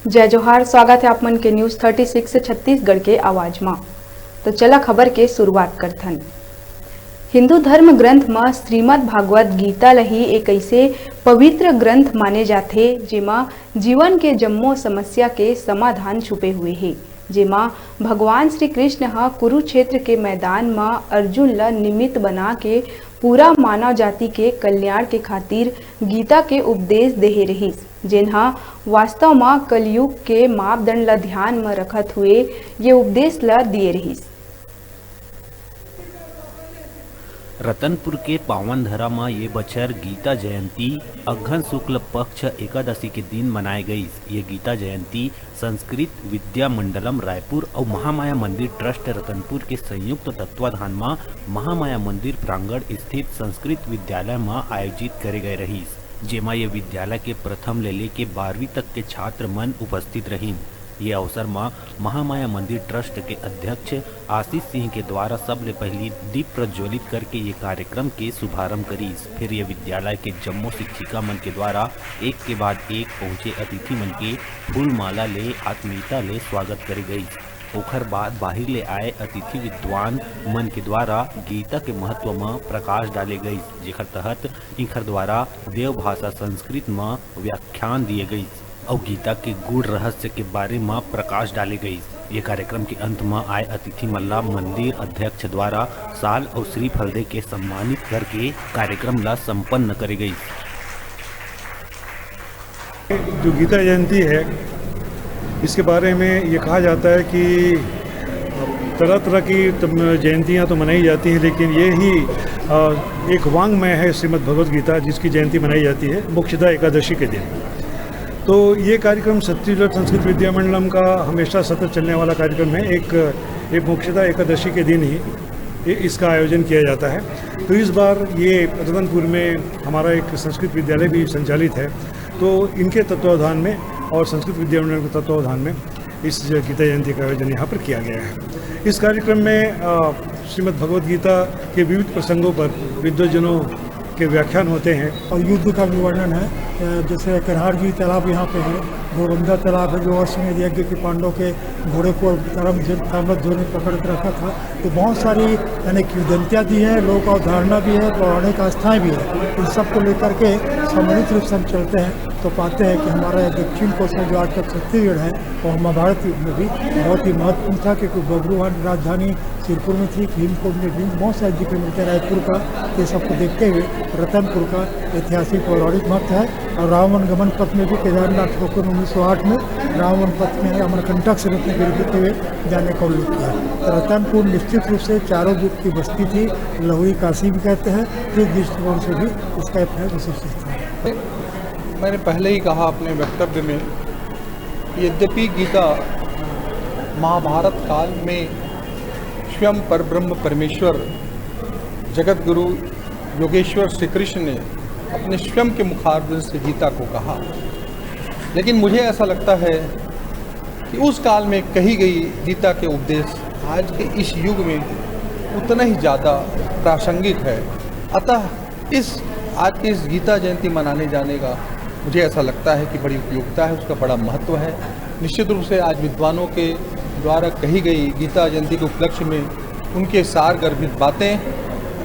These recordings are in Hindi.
जय जोहार। स्वागत है आप मन के न्यूज 36 छत्तीसगढ़ के आवाज में। तो चला खबर के शुरुआत करथन। हिंदू धर्म ग्रंथ में श्रीमद् भागवत गीता लही एक ऐसे पवित्र ग्रंथ माने जाते जेमा जीवन के जम्मो समस्या के समाधान छुपे हुए हैं। जेमा भगवान श्री कृष्ण हा कुरुक्षेत्र के मैदान में अर्जुन ला निमित्त बना के पूरा मानव जाति के कल्याण के खातिर गीता के उपदेश देहे रहिस, जेनहा वास्तव में कलयुग के मापदंड ला ध्यान में रखत हुए ये उपदेश ला दिए रहिस। रतनपुर के पावन धरा में ये बछर गीता जयंती अघन शुक्ल पक्ष एकादशी के दिन मनाए गई। ये गीता जयंती संस्कृत विद्या मंडलम रायपुर और महामाया मंदिर ट्रस्ट रतनपुर के संयुक्त तत्वाधान में महामाया मंदिर प्रांगण स्थित संस्कृत विद्यालय में आयोजित करे गए रही, जेमा ये विद्यालय के प्रथम ले लेके 12वीं तक के छात्र मन उपस्थित रही। ये अवसर में महामाया मंदिर ट्रस्ट के अध्यक्ष आशीष सिंह के द्वारा सबले पहली दीप प्रज्वलित करके ये कार्यक्रम के शुभारंभ करी। फिर ये विद्यालय के जम्मो शिक्षिका मन के द्वारा एक के बाद एक पहुंचे अतिथि मन के फूल माला ले आत्मीयता ले स्वागत करी गई। ओखर बाद बाहर ले आए अतिथि विद्वान मन के द्वारा गीता के महत्व में प्रकाश डाले गई, जेकर तहत इनकर द्वारा देव भाषा संस्कृत में व्याख्यान दिए गई और गीता के गूढ़ रहस्य के बारे में प्रकाश डाली गई। ये कार्यक्रम के अंत में आए अतिथि मल्ला मंदिर अध्यक्ष द्वारा साल और श्रीफल दे के सम्मानित करके कार्यक्रम ला संपन्न करी गई। जो गीता जयंती है इसके बारे में ये कहा जाता है कि तरह तरह की जयंतियाँ तो मनाई जाती हैं, लेकिन ये ही एक वांग्मय है श्रीमद् भगवद गीता जिसकी जयंती मनाई जाती है मुख्यतः एकादशी के दिन। तो ये कार्यक्रम छत्तीसगढ़ संस्कृत विद्या मंडलम का हमेशा सतत चलने वाला कार्यक्रम है। एक मुख्यतः एकादशी के दिन ही इसका आयोजन किया जाता है। तो इस बार ये रतनपुर में हमारा एक संस्कृत विद्यालय भी संचालित है, तो इनके तत्वावधान में और संस्कृत विद्या मंडल के तत्वावधान में इस गीता जयंती का आयोजन यहाँ पर किया गया है। इस कार्यक्रम में श्रीमद् भगवद गीता के विविध प्रसंगों पर विद्वजनों के व्याख्यान होते हैं और युद्ध का भी वर्णन है। जैसे करहारजी तालाब यहाँ पे है, घोड़बंदा तालाब है जो अश्वमेध यज्ञ के पांडवों के घोड़े को ताम्रध्वज ने पकड़ कर रखा था। तो बहुत सारी यानी किंवदंतियाँ दी है, लोक अवधारणा भी है, पौराणिक आस्थाएँ भी है। इन सब को लेकर के सम्मिलित रूप से हम चलते हैं तो पाते हैं कि हमारा दक्षिण कोसल जो आज का छत्तीसगढ़ है और महाभारत में भी बहुत ही महत्वपूर्ण था, क्योंकि बबरूवान राजधानी सिरपुर में थी, भीमकोट में भी बहुत सारे जिक्र मिलते हैं रायपुर का। ये सबको देखते हुए रतनपुर का ऐतिहासिक पौराणिक महत्व है। और रावण गमन पथ में भी केदारनाथ होकर 1908 में रावण पथ में अमरकंटक से रत्नगिरी होते हुए जाने का उल्लेख किया। रतनपुर निश्चित रूप से चारों युग की बस्ती थी, लहुरी काशी भी कहते हैं। इस दृष्टिकोण से भी इसका एक विशेष है। मैंने पहले ही कहा अपने वक्तव्य में, यद्यपि गीता महाभारत काल में स्वयं परब्रह्म परमेश्वर जगत गुरु योगेश्वर श्री कृष्ण ने अपने स्वयं के मुखारबिंद से गीता को कहा, लेकिन मुझे ऐसा लगता है कि उस काल में कही गई गीता के उपदेश आज के इस युग में उतना ही ज़्यादा प्रासंगिक है। अतः आज के इस गीता जयंती मनाने जाने का मुझे ऐसा लगता है कि बड़ी उपयोगिता है, उसका बड़ा महत्व है। निश्चित रूप से आज विद्वानों के द्वारा कही गई गीता जयंती के उपलक्ष्य में उनके सार गर्भित बातें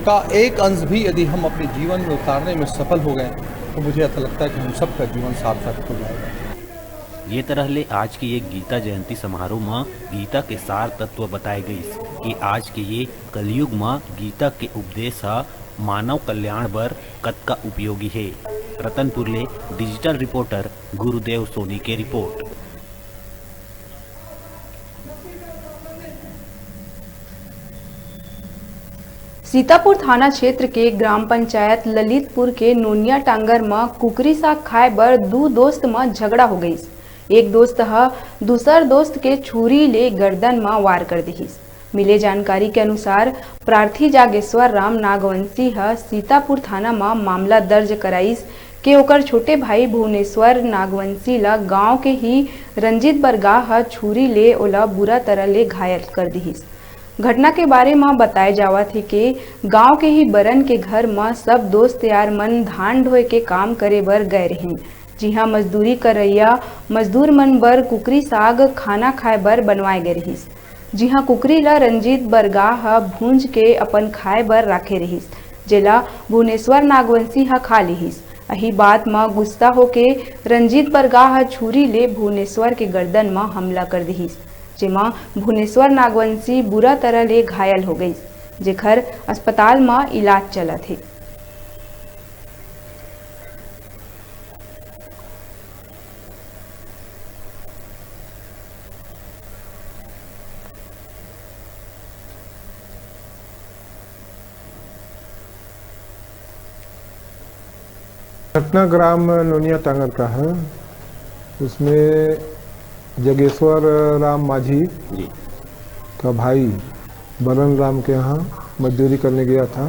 का एक अंश भी यदि हम अपने जीवन में उतारने में सफल हो गए तो मुझे ऐसा लगता है कि हम सबका जीवन सार्थक हो जाएगा। ये तरह ले आज के ये गीता जयंती समारोह में गीता के सार तत्व बताए गए कि आज के ये कलयुग में गीता के उपदेश मानव कल्याण बर कतका उपयोगी है। रतनपुर ले डिजिटल रिपोर्टर गुरुदेव सोनी के रिपोर्ट। सीतापुर थाना क्षेत्र के ग्राम पंचायत ललितपुर के नोनिया टांगर में कुकरी साग खाए बर दो दोस्त में झगड़ा हो गई। एक दोस्त दूसर दोस्त के छुरी ले गर्दन में वार कर दिहिस। मिले जानकारी के अनुसार प्रार्थी जागेश्वर राम नागवंशी सीतापुर थाना में मामला दर्ज कराइस के ओकर छोटे भाई भुवनेश्वर नागवंशी ला गांव के ही रंजीत बरगाह छुरी ले ओला बुरा तरह ले घायल कर दिहिस। घटना के बारे में बताया जावा थे कि गांव के ही बरन के घर में सब दोस्त यार मन धान ढोए के काम करे बर गए रहिन, जी हाँ, मजदूरी करैया मजदूर मन बर कुकरी साग खाना खाए बर बनवाए गे रहिस। जी हाँ, कुकरी ला रंजीत बरगाह ह भूंज के अपन खाए बर राखे रहिस, जेला भुवनेश्वर नागवंशी ह खा लिहिस। अही बात म गुस्सा होके रंजीत बरगाह ह छुरी ले भुवनेश्वर के गर्दन म हमला कर दिहिस, जेमा भुवनेश्वर नागवंशी बुरा तरह ले घायल हो गईस, जेखर अस्पताल में इलाज चलत हे। घटना ग्राम नोनिया टांगर का है। उसमें जगेश्वर राम माझी का भाई बरन राम के यहाँ मजदूरी करने गया था।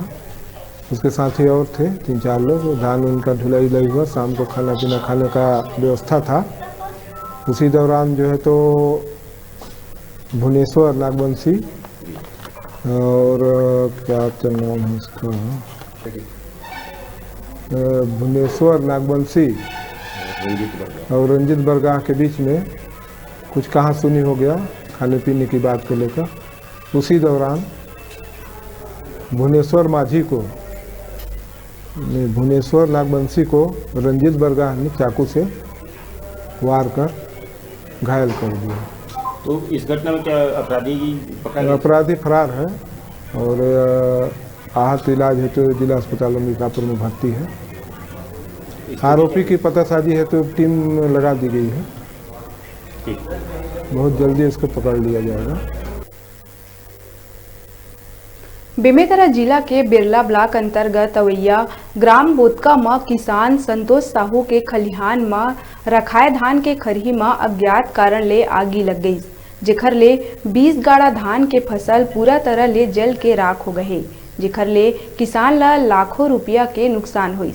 उसके साथी और थे 3-4 लोग। धान उनका ढुलाई उलाई हुआ, शाम को खाना पीना खाने का व्यवस्था था। उसी दौरान जो है तो भुवनेश्वर नागवंशी और क्या नाम है उसका, भुवनेश्वर नागवंशी और रंजीत बरगाह के बीच में कुछ कहा सुनी हो गया खाने पीने की बात को लेकर। उसी दौरान भुवनेश्वर माझी को, भुवनेश्वर नागवंशी को रंजीत बरगाह ने चाकू से वार कर घायल कर दिया। तो इस घटना में क्या अपराधी पकड़ा? अपराधी फरार है और आहत इलाज है तो जिला अस्पताल मिर्जापुर में भर्ती है। आरोपी की पतासाजी है तो टीम लगा दी गई है। बहुत जल्दी इसको पकड़ लिया जाएगा। बेमेतरा जिला के बिरला ब्लॉक अंतर्गत अवैया ग्राम बोतका में किसान संतोष साहू के खलिहान में रखाए धान के खरही में अज्ञात कारण ले आगी लग गई, जेखर ले 20 गाड़ा धान के फसल पूरा तरह ले जल के राख हो गए, जेखर ले किसान ला लाखों रुपया के नुकसान हुई।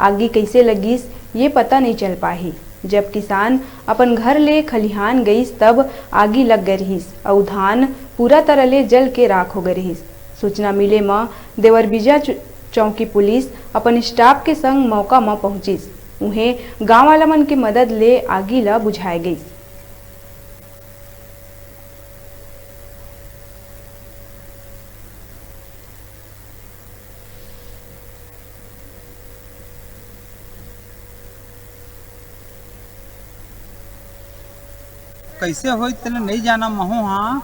आगी कैसे लगिस ये पता नहीं चल पाही। जब किसान अपन घर ले खलिहान गईस तब आगी लग गई रहीस और धान पूरा तरह ले जल के राख हो गई रहीस। सूचना मिले में देवरबीजा चौकी पुलिस अपन स्टाफ के संग मौका में पहुंचिस। उन्हें गांव वाला मन के मदद ले आगी ला बुझाई गई। कैसे हो तेने नहीं जाना महू। हाँ,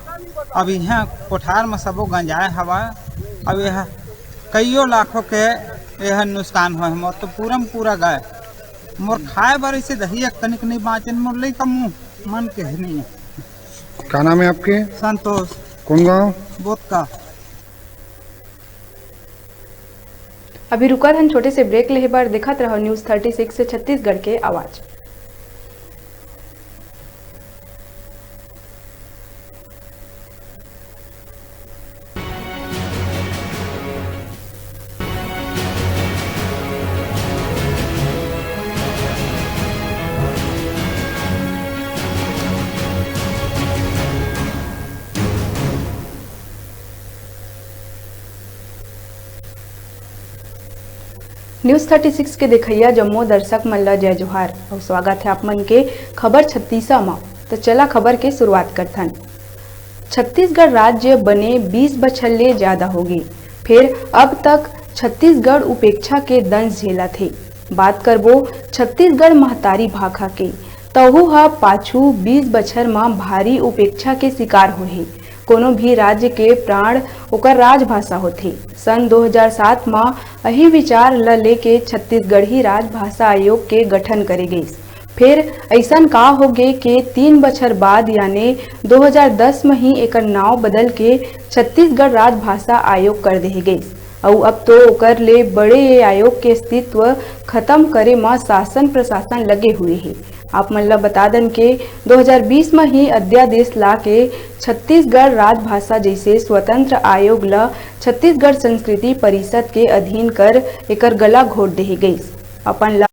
अब यहाँ कोठार में सबो गंजाए हवा। अब यह कईयों लाखों के यह नुकसान हो, मोर तो पूरा गए। मोर खाए बर ऐसे दही तनिक नहीं बाँचे, मोर लई का मुँह मन के नहीं है। क्या नाम है आपके? संतोष। कौन गाँव? बोतका। अभी रुका था छोटे से ब्रेक ले बार देखत रहो न्यूज़ 36 से छत्तीसगढ़ के आवाज। न्यूज़ 36 के देखैया जम्मू दर्शक मल्ला जय जोहार और स्वागत है आप मन के खबर 36 में। तो चला खबर के शुरुआत करथन। छत्तीसगढ़ राज्य बने 20 बछर ले ज्यादा होगी, फिर अब तक छत्तीसगढ़ उपेक्षा के दंश झेला थे। बात करबो छत्तीसगढ़ महतारी भाखा के, तहु हा पाछू 20 बछर में भारी उपेक्षा के शिकार होहे। कोनो भी राज्य के प्राण ओकर राजभाषा होथे। सन 2007 में यही विचार ल लेके छत्तीसगढ़ी राजभाषा आयोग के गठन करे गई। फिर ऐसन का हो गए कि 3 बछर बाद यानी 2010 में ही एक नाव बदल के छत्तीसगढ़ राजभाषा आयोग कर दे गई और अब तो ओकर ले बड़े ये आयोग के अस्तित्व खत्म करे में शासन प्रशासन लगे हुए हैं। आप मन ला बता दें कि 2020 में ही अध्यादेश ला के छत्तीसगढ़ राजभाषा जैसे स्वतंत्र आयोग ला छत्तीसगढ़ संस्कृति परिषद के अधीन कर एकर गला घोट दे गई। अपन ला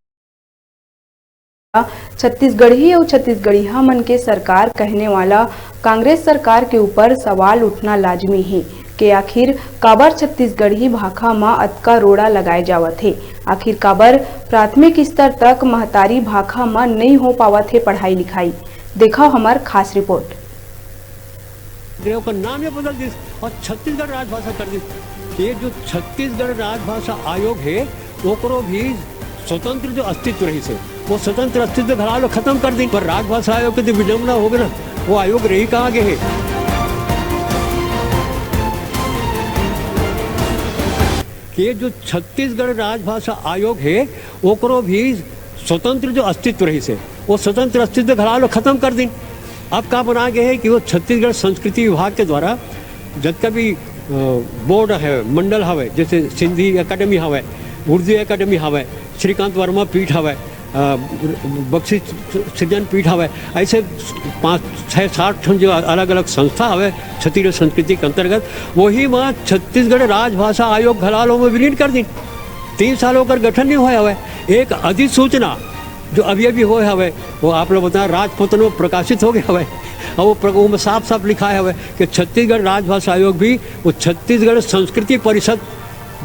छत्तीसगढ़ी और छत्तीसगढ़िया मन के सरकार कहने वाला कांग्रेस सरकार के ऊपर सवाल उठना लाजमी है कि आखिर काबर छत्तीसगढ़ी भाषा में अतका रोड़ा लगाए जावत है। आखिर काबर प्राथमिक स्तर तक महतारी भाखा में नहीं हो पावत है पढ़ाई लिखाई। देखा हमार खास रिपोर्ट। का नाम ही बदल दी और छत्तीसगढ़ राजभाषा कर दी। ये जो छत्तीसगढ़ राजभाषा आयोग है ओकरो भी स्वतंत्र जो अस्तित्व रही से वो स्वतंत्र अस्तित्व घड़ा लो खत्म कर दी। पर राजभाषा आयोग के जो विडम्बना हो गए ना वो आयोग रही कहाँ गए है। ये जो छत्तीसगढ़ राजभाषा आयोग है ओकरो भी स्वतंत्र जो अस्तित्व रही से वो स्वतंत्र अस्तित्व घड़ा लो खत्म कर दी। अब का बना गया है कि वो छत्तीसगढ़ संस्कृति विभाग के द्वारा जब कभी बोर्ड है मंडल हवे जैसे सिंधी एकेडमी हवे उर्दू एकेडमी हवे श्रीकांत वर्मा पीठ हवे बख्शी सृजन पीठ हवे ऐसे 5-6-7 जो अलग अलग संस्था हवे छत्तीसगढ़ संस्कृति के अंतर्गत वही वहाँ छत्तीसगढ़ राजभाषा आयोग घलालो में विलीन कर दी। 3 साल होकर गठन नहीं हुआ हवे। एक अधिसूचना जो अभी हो हवे वो आप लोग बताएं राजपत्र में प्रकाशित हो गया हवे और वो में साफ साफ लिखा है हवे कि छत्तीसगढ़ राजभाषा आयोग भी वो छत्तीसगढ़ संस्कृति परिषद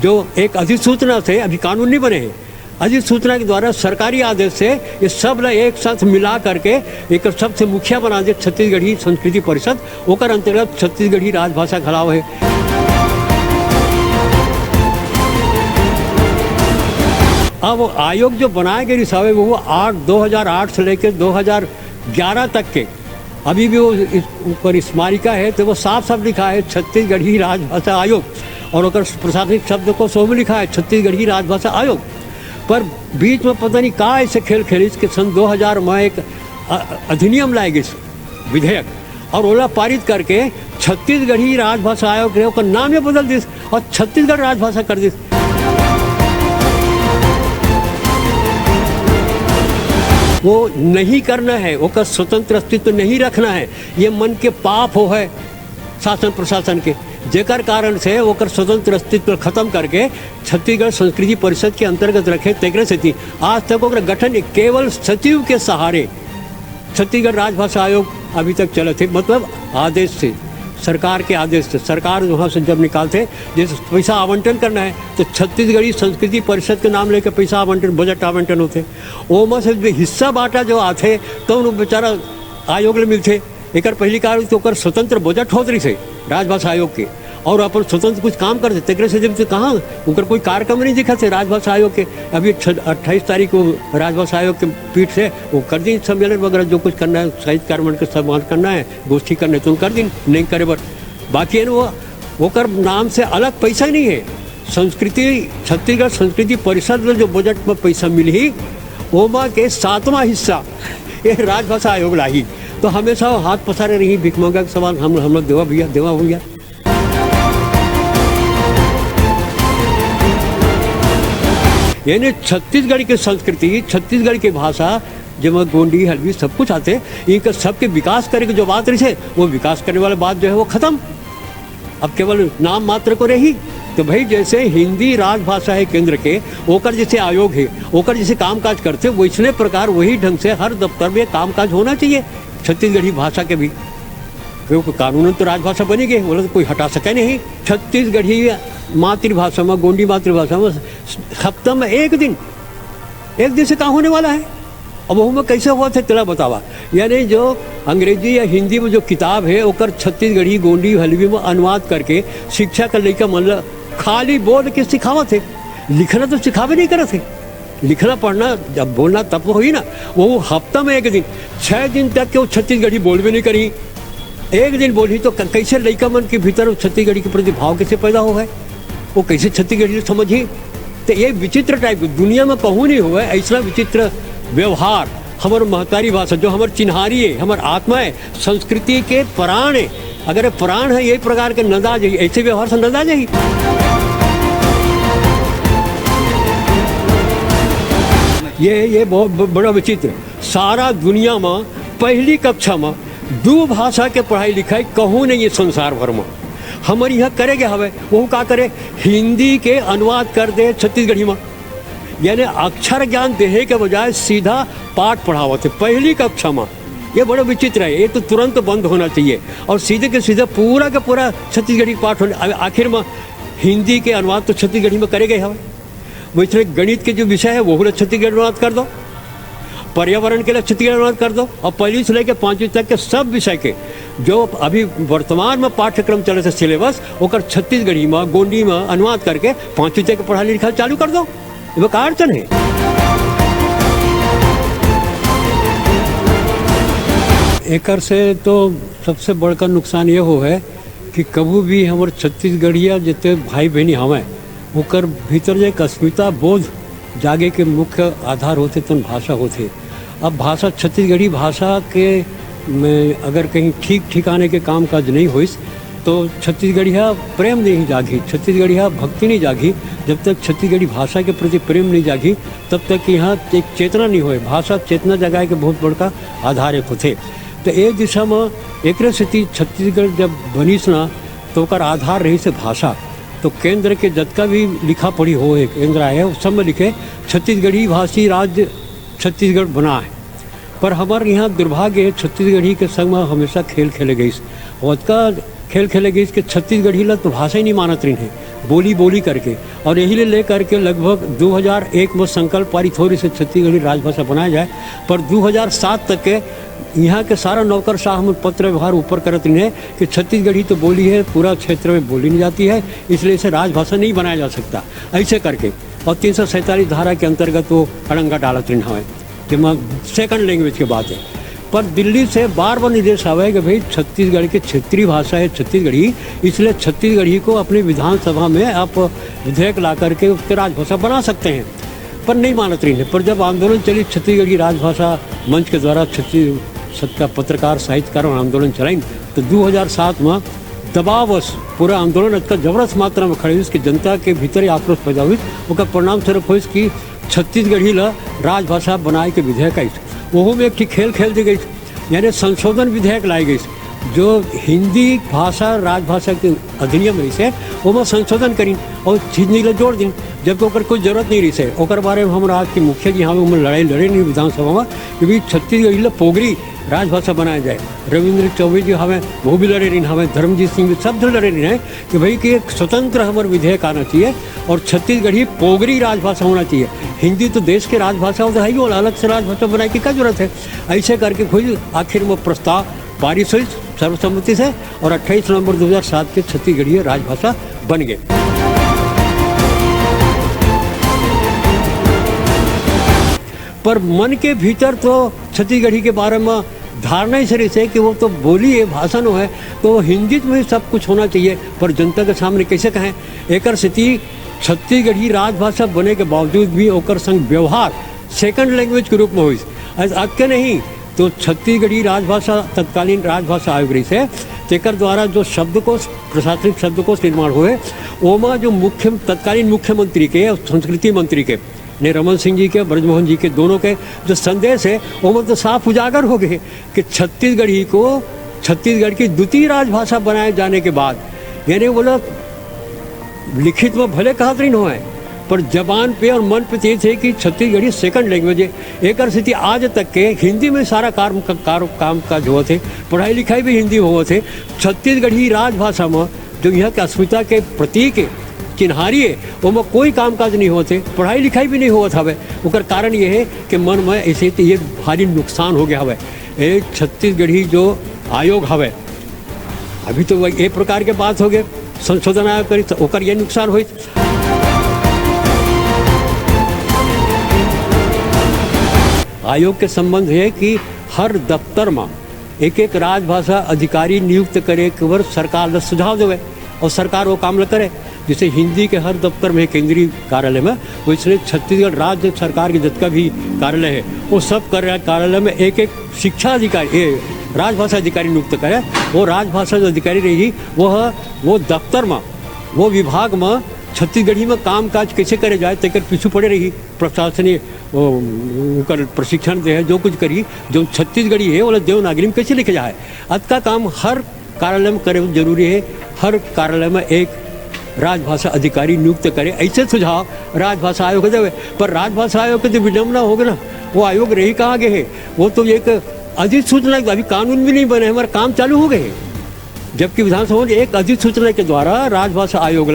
जो एक अधिसूचना से अभी कानून नहीं बने हैं अधिसूचना के द्वारा सरकारी आदेश से ये सब एक साथ मिला करके एक सबसे मुखिया बना दे छत्तीसगढ़ी संस्कृति परिषद ओकर अंतर्गत छत्तीसगढ़ी राजभाषा खड़ाव है। अब आयोग जो बनाए गए रिसावे वो 2008 से लेकर 2011 तक के अभी भी वो ऊपर स्मारिका है तो वो साफ साफ लिखा है छत्तीसगढ़ी राजभाषा आयोग और ओकर प्रशासनिक शब्द को सो में लिखा है छत्तीसगढ़ी राजभाषा आयोग। पर बीच में पता नहीं कहाँ ऐसे खेल खेली कि सन 2000 में एक अधिनियम लाए गए विधेयक और ओला पारित करके छत्तीसगढ़ी राजभाषा आयोग का नाम ही बदल दी और छत्तीसगढ़ राजभाषा कर दी। वो नहीं करना है ओकर स्वतंत्र अस्तित्व नहीं रखना है ये मन के पाप हो है शासन प्रशासन के जेकर कारण से ओकर स्वतंत्र अस्तित्व खत्म करके छत्तीसगढ़ संस्कृति परिषद के अंतर्गत रखे तेकरे से थी। आज तक ओकर गठन केवल सचिव के सहारे छत्तीसगढ़ राजभाषा आयोग अभी तक चले थे मतलब आदेश से सरकार के आदेश से सरकार वहाँ से जब निकालते जैसे पैसा आवंटन करना है तो छत्तीसगढ़ी संस्कृति परिषद के नाम लेकर पैसा आवंटन बजट आवंटन होते ओमा से हिस्सा बांटा जो आते तो उन बेचारा आयोग ले मिलते एक पहली कार तो ओकर स्वतंत्र बजट होत रही से राजभाषा आयोग के और अपन स्वतंत्र कुछ काम करते तेकरे से जब तो कहाँ उनका कोई कार्यक्रम नहीं दिखा थे राजभाषा आयोग के। अभी 28 तारीख को राजभाषा आयोग के पीठ से वो कर दी सम्मेलन वगैरह जो कुछ करना है साहित्य कार्य के सम्मान करना है गोष्ठी करना तो कर दी नहीं करे बर बाकी वो कर नाम से अलग पैसा नहीं है। संस्कृति छत्तीसगढ़ संस्कृति परिषद में जो बजट में पैसा मिली ओमा के 7वां हिस्सा ये राजभाषा आयोग लाई तो हमेशा हाथ पसारे रही भिख मांगा के सवाल हम लोग देवा हो गया। यानी छत्तीसगढ़ की संस्कृति छत्तीसगढ़ की भाषा जब गोंडी हल्बी सब कुछ आते इनका सबके विकास करे की जो बात रही है वो विकास करने वाला बात जो है वो खत्म अब केवल नाम मात्र को रही। तो भाई जैसे हिंदी राजभाषा है केंद्र के ओकर जैसे आयोग है ओकर जैसे कामकाज करते वैसने प्रकार वही ढंग से हर दफ्तर में कामकाज होना चाहिए छत्तीसगढ़ी भाषा के भी क्योंकि कानून तो राजभाषा बनी गई बोला तो कोई हटा सके नहीं। छत्तीसगढ़ी मातृभाषा में गोंडी मातृभाषा में हफ्ता में एक दिन से काम होने वाला है। अब वो में कैसे हुआ थे तेरा बतावा यानी जो अंग्रेजी या हिंदी में जो किताब है ओकर छत्तीसगढ़ी गोंडी हलवी में अनुवाद करके शिक्षा का लड़का मतलब खाली बोल के सिखावत थे लिखना तो सिखावे नहीं करे थे लिखना पढ़ना जब बोलना तब तो हुई ना वो हफ्ता में एक दिन 6 दिन तक के वो छत्तीसगढ़ी बोल भी नहीं करी एक दिन बोली तो कैसे लड़का मन के भीतर छत्तीसगढ़ी के प्रति भाव कैसे पैदा हो गए वो कैसे छत्तीसगढ़ी समझी। तो ये विचित्र टाइप दुनिया में कहूँ नहीं हुआ ऐसा विचित्र व्यवहार हमारे महतारी भाषा जो हमारे चिन्हारी है हमारे आत्मा है संस्कृति के प्राण है अगर प्राण है यही प्रकार के नंदा जाइए ऐसे व्यवहार से नंदा जाइए। ये बहुत बड़ा विचित्र सारा दुनिया में पहली कक्षा में 2 भाषा के पढ़ाई लिखाई कहूँ नहीं ये संसार भर में हमारे यहाँ करेंगे हवे वो का करे हिंदी के अनुवाद कर दे छत्तीसगढ़ी में यानी अक्षर ज्ञान देने के बजाय सीधा पाठ पढ़ावते पहली कक्षा में ये बड़ा विचित्र है। ये तो तुरंत बंद होना चाहिए और सीधे के सीधे पूरा का पूरा छत्तीसगढ़ी पाठ होने आखिर में हिंदी के अनुवाद तो छत्तीसगढ़ी में करे गए हवे वैसे गणित के जो विषय है वो पूरा छत्तीसगढ़ी में अनुवाद कर दो, पर्यावरण के लिए छत्तीसगढ़ी अनुवाद कर दो, और पहली से लेकर 5वीं तक के सब विषय के जो अभी वर्तमान में पाठ्यक्रम चले थे सिलेबस ओकर छत्तीसगढ़ी में गोंडी में अनुवाद करके 5वीं तक के पढ़ाई लिखाई चालू कर दो। ये का अड़चन है? एकर से तो सबसे बड़का नुकसान ये हो है कि कभी भी हमारे छत्तीसगढ़िया जितने भाई बहनी हमें ओकर भीतर एक अस्मिता बोध जागे के मुख्य आधार होते तो भाषा होते। अब भाषा छत्तीसगढ़ी भाषा के में अगर कहीं ठीक ठिकाने के काम काज नहीं होइस तो छत्तीसगढ़िया प्रेम नहीं जागी, छत्तीसगढ़िया भक्ति नहीं जागी। जब तक छत्तीसगढ़ी भाषा के प्रति प्रेम नहीं जागी तब तक यहाँ एक चेतना नहीं होए। भाषा चेतना जगाए के बहुत बड़का आधार एक होते। तो एक दिशा में एक स्थिति छत्तीसगढ़ जब बनीस ना तो ओकर आधार रही से भाषा। तो केंद्र के जतका भी लिखा पढ़ी हो एक केंद्र है उस सब में लिखे छत्तीसगढ़ी भाषी राज्य छत्तीसगढ़ बना है। पर हमारे यहाँ दुर्भाग्य है छत्तीसगढ़ी के संग में हमेशा खेल खेले गई और का खेल खेले गई कि छत्तीसगढ़ी ला तो भाषा ही नहीं मानत रही है बोली बोली करके। और यही ले करके लगभग 2001 में संकल्प पारित हो रही से छत्तीसगढ़ी राजभाषा बनाया जाए। पर 2007 तक के यहाँ के सारा नौकरशाह में पत्र व्यवहार ऊपर करत रही है कि छत्तीसगढ़ी तो बोली है पूरा क्षेत्र में बोली नहीं जाती है इसलिए इसे राजभाषा नहीं बनाया जा सकता ऐसे करके। और 347 धारा के अंतर्गत वो अड़ंगा डालत रही है कि सेकंड लैंग्वेज की बात है। पर दिल्ली से बार बार निर्देश आवा है कि भाई छत्तीसगढ़ की क्षेत्रीय भाषा है छत्तीसगढ़ी, इसलिए छत्तीसगढ़ी को अपनी विधानसभा में आप विधेयक ला करके उसके राजभाषा बना सकते हैं। पर नहीं मानत रही है। पर जब आंदोलन चली छत्तीसगढ़ी राजभाषा मंच के द्वारा छत्तीसगढ़ पत्रकार साहित्यकार आंदोलन चलाई तो 2007 में दबावश पूरा आंदोलन इतना जबरदस्त मात्रा में खड़े हुई कि जनता के भीतर ही आक्रोश पैदा हुई। उसका परिणाम स्वरूप हुई कि छत्तीसगढ़ी ला राजभाषा बनाए के विधेयक आई। वह में एक खेल खेल दी गई यानी संशोधन विधेयक लाई गई जो हिंदी भाषा राजभाषा के अधिनियम रही से वो में संशोधन करी और हिंदी ला जोड़ दी जबकि ओकर कोई जरूरत नहीं रही से। ओकर बारे में हमारा आज के मुखिया जी यहाँ में लड़ाई लड़े नहीं विधानसभा में कि भाई छत्तीसगढ़ी ला पोगरी राजभाषा बनाया जाए। रविंद्र चौबे जी हमें वो भी लड़े रही हमें धर्मजीत सिंह भी सब लड़े रही हैं कि भाई कि एक स्वतंत्र हमारे विधेयक आना चाहिए और छत्तीसगढ़ी पोगरी राजभाषा होना चाहिए। हिंदी तो देश के राजभाषा होता है ही और अलग से राजभाषा बनाने की क्या जरूरत है। ऐसे करके खुद आखिर में प्रस्ताव पारित हुई सर्वसम्मति से और 28 नवंबर 2007 के छत्तीसगढ़ी राजभाषा बन गए। पर मन के भीतर तो छत्तीसगढ़ी के बारे में धारणा ही सही से कि वो तो बोली है भाषण है तो हिंदी में सब कुछ होना चाहिए। पर जनता के सामने कैसे कहें एक स्थिति छत्तीसगढ़ी राजभाषा बने के बावजूद भी ओकर संग व्यवहार सेकंड लैंग्वेज के रूप में हुई। आज के नहीं तो छत्तीसगढ़ी राजभाषा तत्कालीन राजभाषा आयोग रही से तेकर द्वारा जो शब्दकोश प्रशासनिक शब्दकोश निर्माण हुए ओमा जो तत्कालीन मुख्यमंत्री के और संस्कृति मंत्री के ने रमन सिंह जी के ब्रजमोहन जी के दोनों के जो संदेश है वो तो साफ उजागर हो गए कि छत्तीसगढ़ी को छत्तीसगढ़ की द्वितीय राजभाषा बनाए जाने के बाद यानी वो लोग लिखित में भले कहा नहीं हुआ है पर जबान पे और मन पे ये थे कि छत्तीसगढ़ी सेकंड लैंग्वेज है। एक स्थिति आज तक के हिंदी में सारा काम काज हुआ थे पढ़ाई लिखाई भी हिंदी हुआ थे। छत्तीसगढ़ी राजभाषा में जो यहाँ के अस्मिता के प्रतीक है चिन्हारी है वो में कोई कामकाज नहीं होते पढ़ाई लिखाई भी नहीं हुआ था। उसका कारण ये है कि मन में ऐसे तो ये भारी नुकसान हो गया है। ये छत्तीसगढ़ी जो आयोग हवे अभी तो वही एक प्रकार के बात हो गए संशोधन आयोग करी तो ओकर ये नुकसान हुई। आयोग के संबंध है कि हर दफ्तर में एक एक राजभाषा अधिकारी नियुक्त करे केवल सरकार ने सुझाव देवे और सरकार वो काम न करे। जैसे हिंदी के हर दफ्तर में केंद्रीय कार्यालय में वैसे छत्तीसगढ़ राज्य सरकार के जितना भी कार्यालय है वो सब कार्यालय में एक एक शिक्षा अधिकारी राजभाषा अधिकारी नियुक्त करे। वो राजभाषा जो अधिकारी रहेगी वो दफ्तर में वो विभाग में छत्तीसगढ़ी में काम काज कैसे करे जाए तक पीछू पड़े रही प्रशासनिक प्रशिक्षण दे है जो कुछ करी जो छत्तीसगढ़ी है वो देवनागरी में कैसे लिखे जाए अत का काम हर कार्यालय में करे जरूरी है। हर कार्यालय में एक राजभाषा अधिकारी नियुक्त करे ऐसे सुझाव राजभाषा आयोग को देवे। पर राजभाषा आयोग के जो विडम्बना होगा ना वो आयोग रही कहाँ गए है वो तो एक अधिसूचना अभी कानून भी नहीं बने हमारे काम चालू हो गए जबकि विधानसभा में एक अधिसूचना के द्वारा राजभाषा आयोग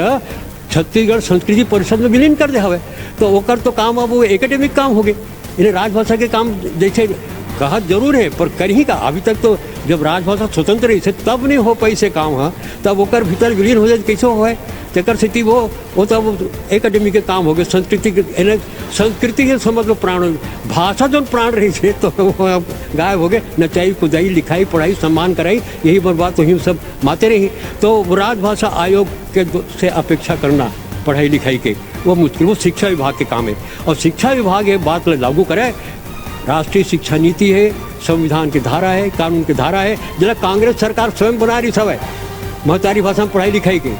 छत्तीसगढ़ संस्कृति परिषद में विलीन कर दे हवे, तो ओकर तो काम अब वो एकेडमिक काम हो गए। इन्हें राजभाषा के काम जैसे कहा जरूर है पर कर ही का, अभी तक तो जब राजभाषा स्वतंत्र रही से तब नहीं हो पाई से काम है, तब ओकर भीतर विलीन हो जाए कैसे हो है तेकर स्थिति वो तब एकेडमिक के काम हो गए। संस्कृति के समझ लो प्राण, भाषा जो प्राण रही थे तो वो अब गायब हो गए। नचाई कुदाई लिखाई पढ़ाई सम्मान कराई यही बर्बाद तो ही सब माते रही। तो राजभाषा आयोग के से अपेक्षा करना पढ़ाई लिखाई के वो मुश्किल, वो शिक्षा विभाग के काम है और शिक्षा विभाग ये बात लागू करे। राष्ट्रीय शिक्षा नीति है, संविधान की धारा है, कानून की धारा है, जरा कांग्रेस सरकार स्वयं बना रही सब है महतारी भाषा में पढ़ाई लिखाई के,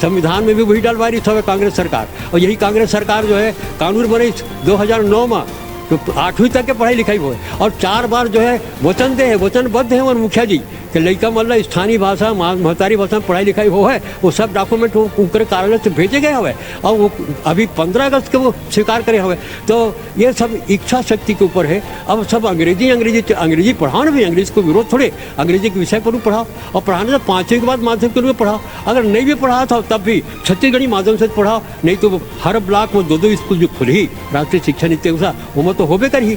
संविधान में भी वही डलवा रही सब है कांग्रेस सरकार। और यही कांग्रेस सरकार जो है कानून बने 2009 में तो 8वीं तक के पढ़ाई लिखाई हो और 4 बार जो है वचनबद्ध है मुखिया जी कि लड़का मतलब स्थानीय भाषा महतारी भाषा में पढ़ाई लिखाई हो है, वो सब डॉक्यूमेंट उनके कार्यालय से भेजे गए हुए और वो अभी 15 अगस्त के वो स्वीकार करे हुए। तो ये सब इच्छा शक्ति के ऊपर है। अब सब अंग्रेजी पढ़ाओ ना भी, अंग्रेजी को विरोध थोड़े, अंग्रेजी के विषय पर पढ़ाओ और पढ़ाने से 5वीं के बाद माध्यमिक के लिए पढ़ाओ। अगर नहीं भी पढ़ा था तब भी छत्तीसगढ़ी माध्यम से पढ़ाओ, नहीं तो हर ब्लॉक में 2-2 स्कूल जो खुली राष्ट्रीय शिक्षा नीति वो तो होबे कर ही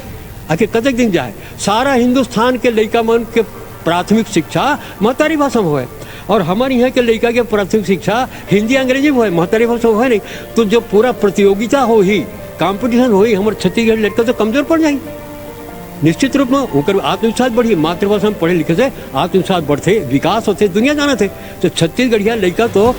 आखिर कतक दिन जाए। सारा हिंदुस्तान के लड़का मन के प्राथमिक शिक्षा महतारी भाषा में है और हमारे यहाँ के लड़का के प्राथमिक शिक्षा हिंदी अंग्रेजी में है, महतारी भाषा में है नहीं। तो जो पूरा प्रतियोगिता हो ही कंपटीशन हो ही हमारे छत्तीसगढ़ लड़का तो कमजोर पड़ जाएंगे निश्चित रूप में। उनका आत्मविश्वास बढ़ी, मातृभाषा में पढ़े लिखे से आत्मविश्वास बढ़ते, विकास होते, दुनिया जाना थे। तो छत्तीसगढ़िया लड़का तो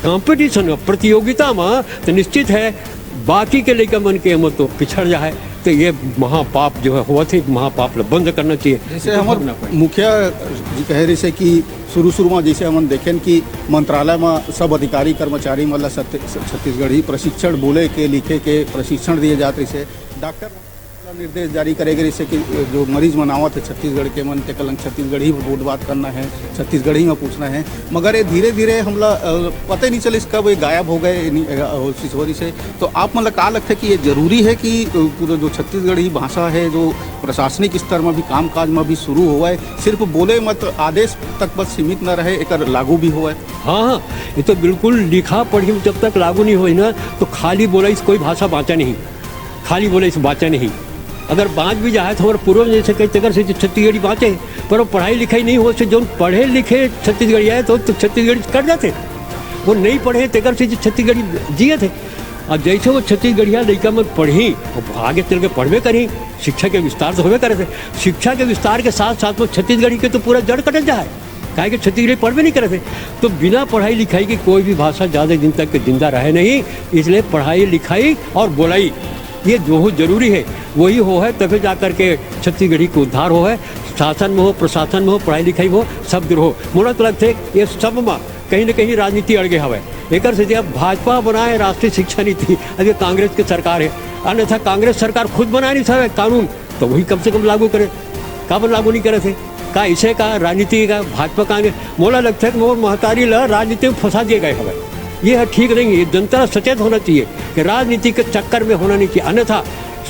कंपटीशन में प्रतियोगिता में तो निश्चित है बाकी के लड़का मन के मत तो पिछड़ जाए। तो ये महापाप जो है हुआ थे, महापाप बंद करना चाहिए। जैसे हमारे मुखिया जी कह रहे से कि शुरू में जैसे हम देखें कि मंत्रालय में सब अधिकारी कर्मचारी मतलब छत्तीसगढ़ी प्रशिक्षण बोले के लिखे के प्रशिक्षण दिए जाते से डॉक्टर निर्देश जारी करेंगे जैसे कि जो मरीज मनावत है छत्तीसगढ़ के मन के कलंक छत्तीसगढ़ी में बोल बात करना है, छत्तीसगढ़ी में पूछना है, मगर ये धीरे धीरे हमला पता ही नहीं चले कब ये गायब हो गए सिसोरी से। तो आप मतलब का लगता है कि ये जरूरी है कि पूरा जो छत्तीसगढ़ी भाषा है जो प्रशासनिक स्तर में भी काम काज में भी शुरू हुआ है, सिर्फ बोले मत आदेश तक बस सीमित न रहे, एक लागू भी हुआ है। हाँ, ये तो बिल्कुल लिखा पढ़ी जब तक लागू नहीं हुई ना तो खाली बोला इस कोई भाषा बाँचा नहीं, खाली बोले इस बाँचा नहीं। अगर बाँच भी जाए तो हमारे पूर्वज जैसे कई तकर से छत्तीसगढ़ी बाँचे पर वो पढ़ाई लिखाई नहीं हो से जो पढ़े लिखे छत्तीसगढ़ी आए तो छत्तीसगढ़ी कर जाते, वो नहीं पढ़े तकर से छत्तीसगढ़ी जिए थे। और जैसे वो छत्तीसगढ़िया लड़का में पढ़ी और आगे चल के पढ़वे करी, शिक्षा के विस्तार तो होवे करे थे। शिक्षा के विस्तार के साथ साथ में छत्तीसगढ़ी के तो पूरा जड़ कटल जाए, काहे कि छत्तीसगढ़ी पढ़वे नहीं करे थे। तो बिना पढ़ाई लिखाई की कोई भी भाषा ज़्यादा दिन तक जिंदा रहे नहीं, इसलिए पढ़ाई लिखाई और बोलाई ये जो जरूरी है वही हो है, तभी जा कर के छत्तीसगढ़ी को उद्धार हो है। शासन में हो, प्रशासन में हो, पढ़ाई लिखाई हो, सब दूर हो। मोड़ा तो लगते ये सब में कहीं न कहीं राजनीति अड़ गया है। एक से अब भाजपा बनाए राष्ट्रीय शिक्षा नीति, अभी कांग्रेस की सरकार है, अन्यथा कांग्रेस सरकार खुद बना नहीं था कानून तो वही कम से कम लागू करे, कब लागू नहीं करे थे का इसे का राजनीति का भाजपा कांग्रेस मोड़ा लगता है कि वो महतारी ला राजनीति में फंसा दिए गए हमें। ये है ठीक नहीं है, जनता सचेत होना चाहिए कि राजनीति के चक्कर में होना नहीं चाहिए, अन्यथा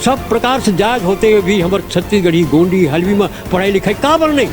सब प्रकार से जायज होते हुए भी हमारे छत्तीसगढ़ी गोंडी हलवी में पढ़ाई लिखाई काबल नहीं।